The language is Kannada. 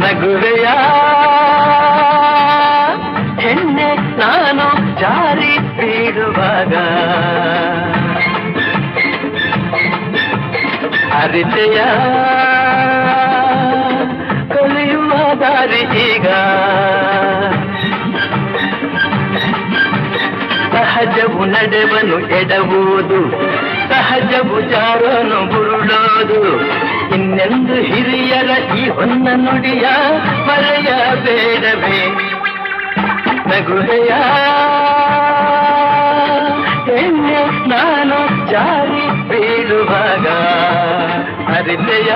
ನಗುವೆಯ ಹೆಣ್ಣೆ ನಾನು ಜಾರಿ ಬೀಳುವಾಗ ಅರಿತೆಯ ಕಲಿಯುವ ದಾರಿ ಈಗ ಸಹಜವು ನಡೆವನು ಎಡವುದು ಸಹಜವು ಜಾರನು ಬುರುಳೋದು ಇನ್ನೆಂದು ಹಿರಿಯರ ಈ ಹೊನ್ನ ನುಡಿಯ ಮರೆಯಬೇಡವೇ ನಗುವೆಯ ಹೆಣ್ಣೆ ನಾನು ಜಾರಿ ಬೀಳುವಾಗ ಅರಿತೆಯ